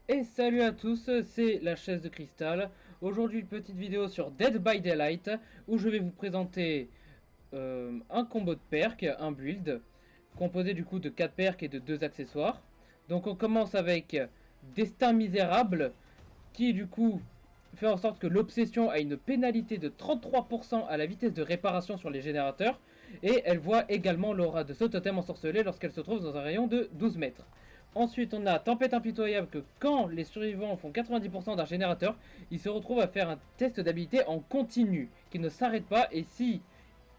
Et salut à tous, c'est la chaise de cristal. Aujourd'hui une petite vidéo sur Dead by Daylight où je vais vous présenter un combo de perks, un build composé du coup de 4 perks et de 2 accessoires. Donc on commence avec Destin Misérable qui du coup fait en sorte que l'obsession a une pénalité de 33% à la vitesse de réparation sur les générateurs et elle voit également l'aura de ce totem ensorcelé lorsqu'elle se trouve dans un rayon de 12 mètres. Ensuite, on a Tempête Impitoyable que quand les survivants font 90% d'un générateur, ils se retrouvent à faire un test d'habilité en continu, qui ne s'arrête pas, et si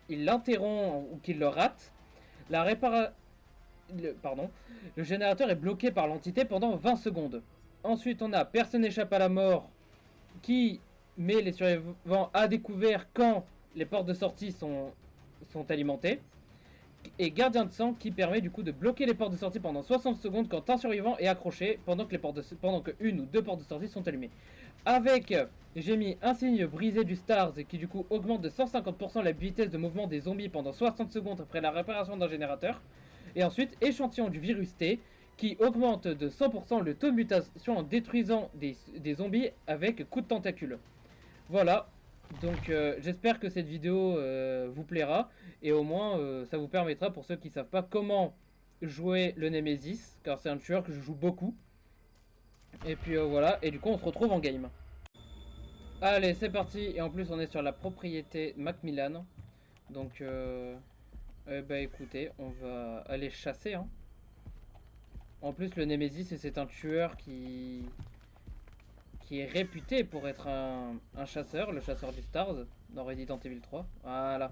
il l'interrompt ou qu'il le rate, la répara... le générateur est bloqué par l'entité pendant 20 secondes. Ensuite, on a Personne n'échappe à la mort, qui met les survivants à découvert quand les portes de sortie sont alimentées. Et Gardien de sang qui permet du coup de bloquer les portes de sortie pendant 60 secondes quand un survivant est accroché pendant que une ou deux portes de sortie sont allumées. Avec, j'ai mis un signe brisé du Stars qui du coup augmente de 150% la vitesse de mouvement des zombies pendant 60 secondes après la réparation d'un générateur. Et ensuite, échantillon du virus T qui augmente de 100% le taux de mutation en détruisant des zombies avec coup de tentacule. Voilà, donc j'espère que cette vidéo vous plaira et au moins ça vous permettra pour ceux qui ne savent pas comment jouer le Nemesis, car c'est un tueur que je joue beaucoup. Et puis voilà, et du coup on se retrouve en game. Allez, c'est parti, et en plus on est sur la propriété Macmillan. Donc bah écoutez, on va aller chasser. Hein. En plus le Nemesis c'est un tueur qui est réputé pour être un chasseur, le chasseur du Stars, dans Resident Evil 3. Voilà.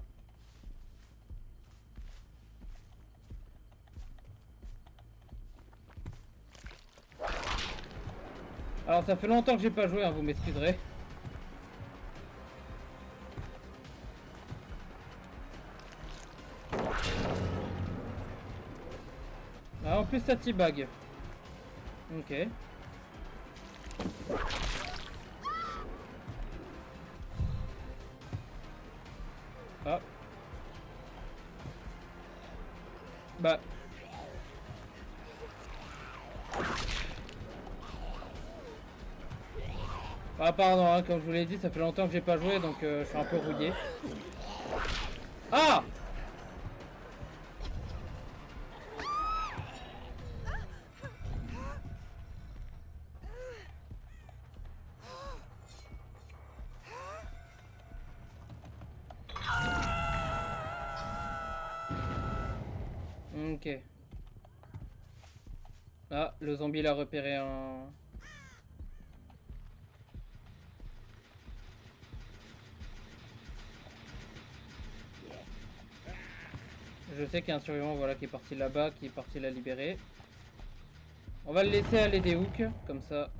Alors ça fait longtemps que j'ai pas joué, hein, vous m'excuserez. Ah, en plus ça T-bag. Ok. Ah. Bah. Ah pardon, hein, comme je vous l'ai dit, ça fait longtemps que j'ai pas joué, donc je suis un peu rouillé. Ah. Ok. Ah, le zombie l'a repéré un... Je sais qu'il y a un survivant voilà, qui est parti là-bas, qui est parti la libérer. On va le laisser aller des hooks, comme ça.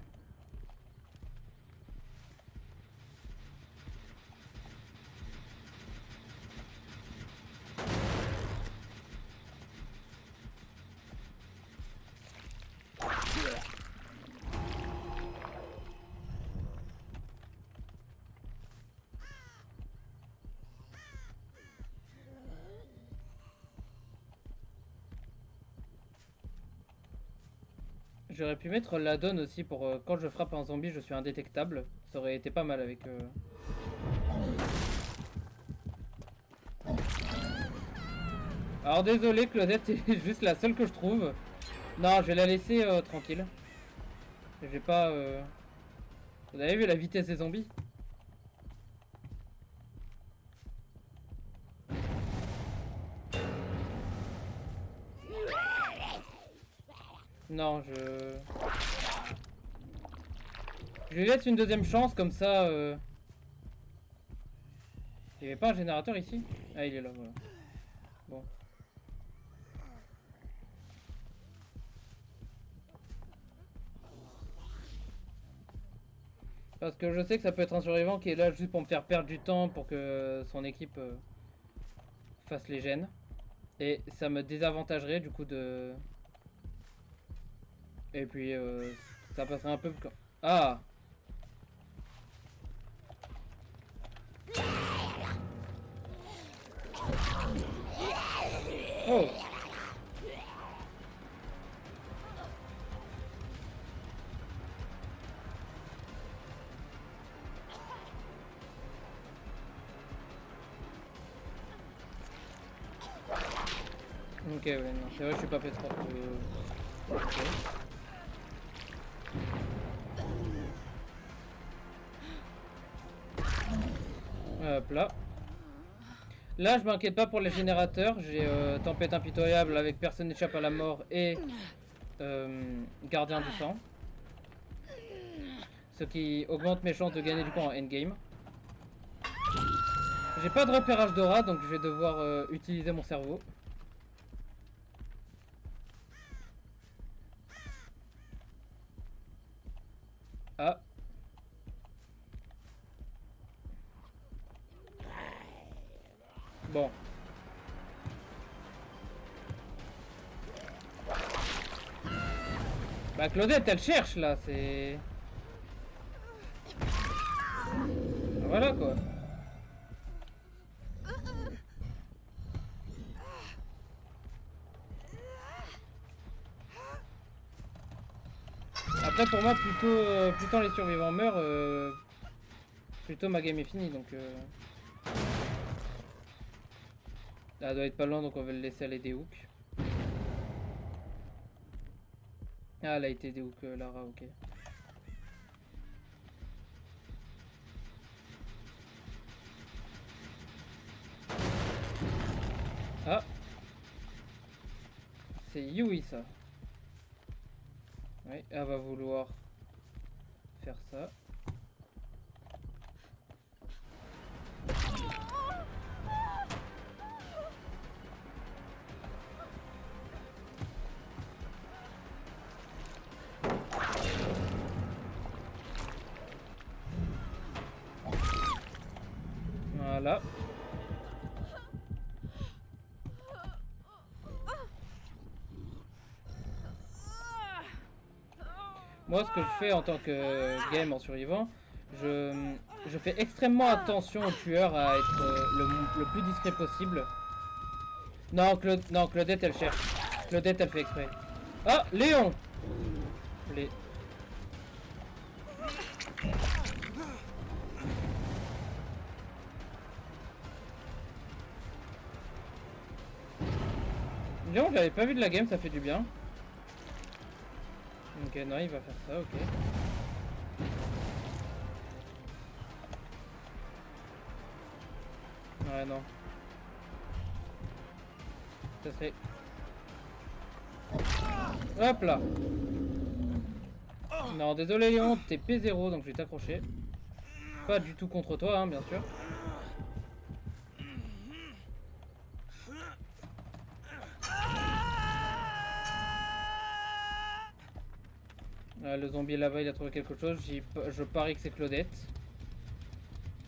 J'aurais pu mettre la donne aussi pour quand je frappe un zombie, je suis indétectable. Ça aurait été pas mal avec... Alors désolé, Claudette est juste la seule que je trouve. Non, je vais la laisser tranquille. Je vais pas... Vous avez vu la vitesse des zombies? Non, je... Je lui laisse une deuxième chance, comme ça... Il n'y avait pas un générateur ici? Ah, il est là, voilà. Bon. Parce que je sais que ça peut être un survivant qui est là juste pour me faire perdre du temps pour que son équipe fasse les gènes. Et ça me désavantagerait du coup de... Et puis ça passerait un peu... Ah! Oh! Ok, ouais, non, c'est vrai que je suis pas P3. Ok. Hop là. Là, je m'inquiète pas pour les générateurs. J'ai tempête impitoyable avec personne n'échappe à la mort et gardien du sang. Ce qui augmente mes chances de gagner du coup en endgame. J'ai pas de repérage d'aura, donc je vais devoir utiliser mon cerveau. Ah. Bon. Bah Claudette, elle cherche là, c'est... Voilà quoi. Après pour moi, plus tant les survivants meurent, plutôt ma game est finie, donc... Elle doit être pas loin, donc on va le laisser aller des hooks. Ah, elle a été des hooks, Lara, ok. Ah. C'est Yui ça. Oui, elle va vouloir faire ça. Voilà. Moi, ce que je fais en tant que game en survivant, je fais extrêmement attention au tueur à être le plus discret possible. Non, non, Claudette, elle cherche. Claudette, elle fait exprès. Ah, Léon. Les... Léon, je l'avais pas vu de la game, ça fait du bien. Ok, non, il va faire ça, ok. Ouais, non. Ça serait... Hop là. Non, désolé Léon, t'es P0, donc je vais t'accrocher. Pas du tout contre toi, hein, bien sûr. Le zombie là-bas, il a trouvé quelque chose. Je parie que c'est Claudette.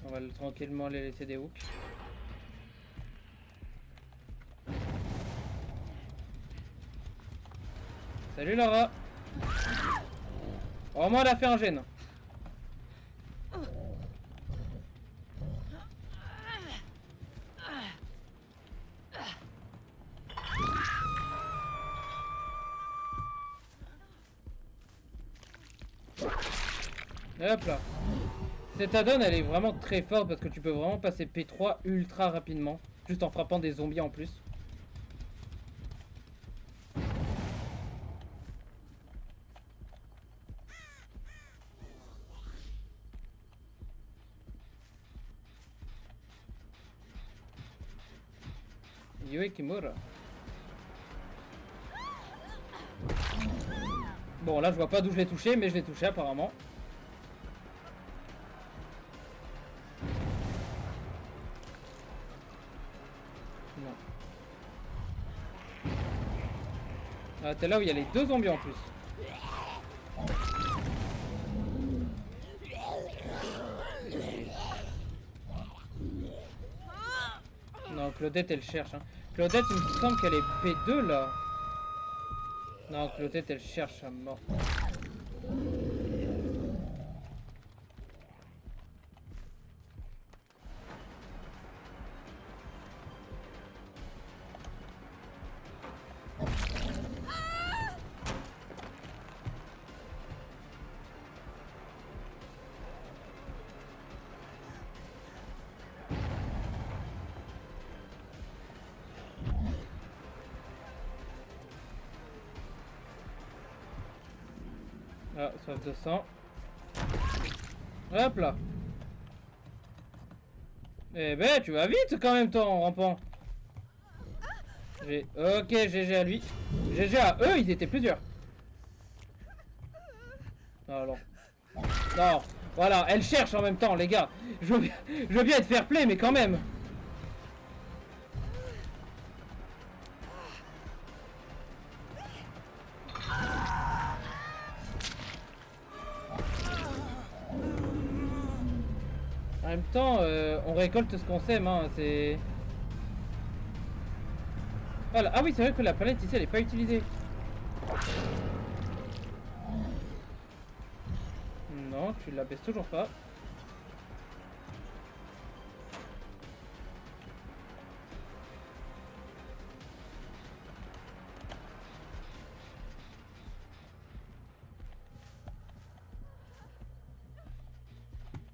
On va tranquillement les laisser des hooks. Salut Lara. Oh, moi, elle a fait un gène. Hop là. Cette add-on, elle est vraiment très forte parce que tu peux vraiment passer P3 ultra rapidement. Juste en frappant des zombies en plus. Yue Kimura. Bon, là, je vois pas d'où je l'ai touché, mais je l'ai touché apparemment. Non. Ah, t'es là où il y a les deux zombies en plus. Non, Claudette, elle cherche. Hein. Claudette, il me semble qu'elle est P2 là. Non, Claudette, elle cherche à mort. Ah, soif de sang. Hop là. Eh ben, tu vas vite quand même, toi, en rampant. Ok, GG à lui. GG à eux, ils étaient plusieurs. Alors. Non, voilà, elle cherche en même temps, les gars. Je veux bien être fair play, mais quand même. En même temps, on récolte ce qu'on sème, hein, c'est... Voilà. Ah oui, c'est vrai que la palette ici, elle est pas utilisée. Non, tu la baisses toujours pas.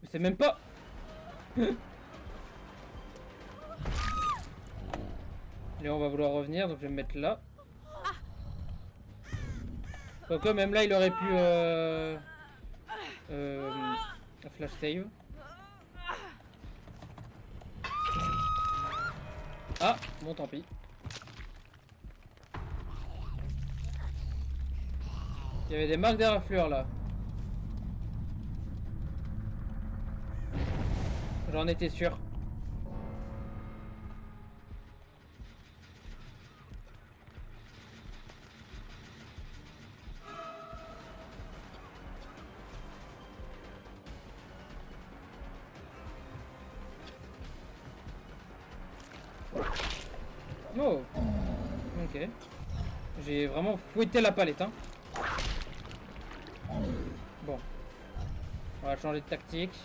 Mais c'est même pas... Et on va vouloir revenir, donc je vais me mettre là. Donc même là, il aurait pu... flash save. Ah, bon tant pis. Il y avait des marques d'éraflure là. J'en étais sûr. Oh, ok. J'ai vraiment fouetté la palette, hein. Bon. On va changer de tactique.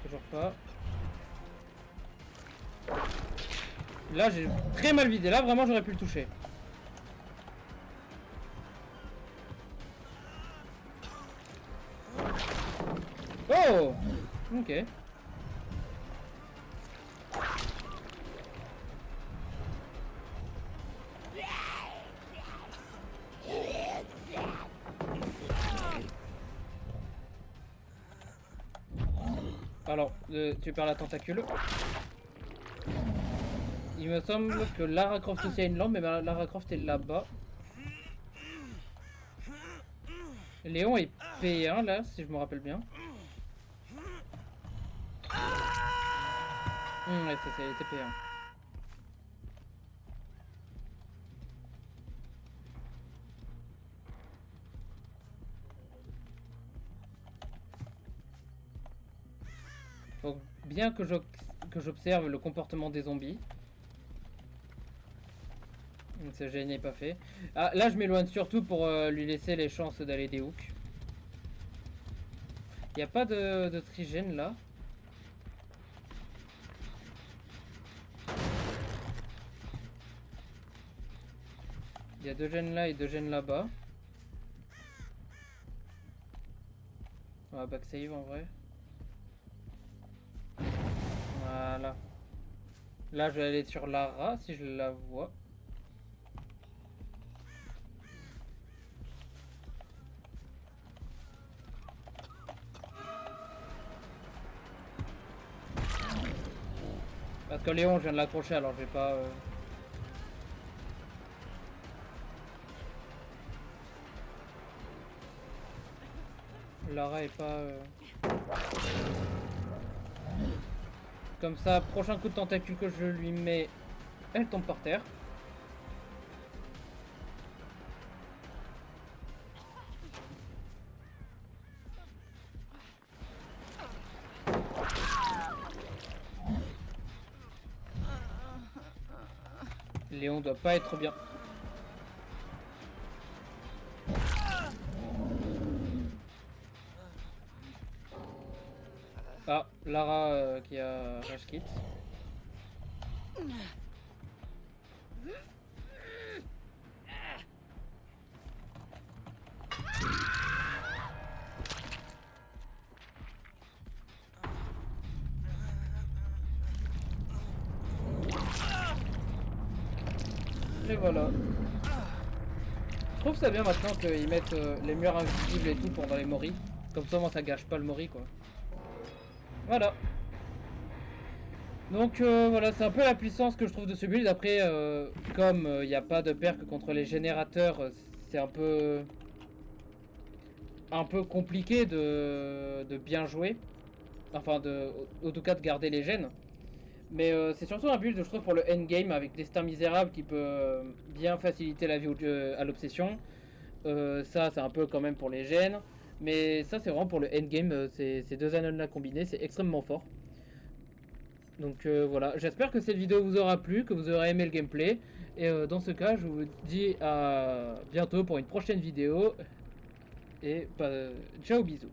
Toujours pas. Là, j'ai très mal vidé. Là, vraiment, j'aurais pu le toucher. Oh! Ok. Alors, tu perds la tentacule. Il me semble que Lara Croft aussi a une lampe, mais Lara Croft est là-bas. Léon est P1 là, si je me rappelle bien. Ouais, c'est ça, il était P1. Faut bien que j'observe le comportement des zombies. Ce génie n'est pas fait. Ah, là, je m'éloigne surtout pour lui laisser les chances d'aller des hooks. Il n'y a pas de trigène là. Il y a 2 gènes là et 2 gènes là-bas. On va backsave en vrai. Voilà. Là, je vais aller sur Lara si je la vois. Parce que Léon, je viens de l'accrocher, alors je vais pas... Lara est pas... Comme ça, prochain coup de tentacule que je lui mets, elle tombe par terre. Léon doit pas être bien. Ah, Lara qui a rage kit. Et voilà. Je trouve ça bien maintenant qu'ils mettent les murs invisibles et tout pendant les moris. Comme ça, moi, ça gâche pas le mori, quoi. Voilà. Donc voilà, c'est un peu la puissance que je trouve de ce build. Après, comme il n'y a pas de perk contre les générateurs, c'est un peu compliqué de bien jouer. Enfin, en tout cas, de garder les gènes. Mais c'est surtout un build, je trouve, pour le endgame avec Destin Misérable qui peut bien faciliter la vie à l'obsession. Ça, c'est un peu quand même pour les gènes. Mais ça, c'est vraiment pour le endgame. Ces deux annales-là combinés, c'est extrêmement fort. Donc voilà, j'espère que cette vidéo vous aura plu, que vous aurez aimé le gameplay. Et dans ce cas, je vous dis à bientôt pour une prochaine vidéo. Et ciao, bisous.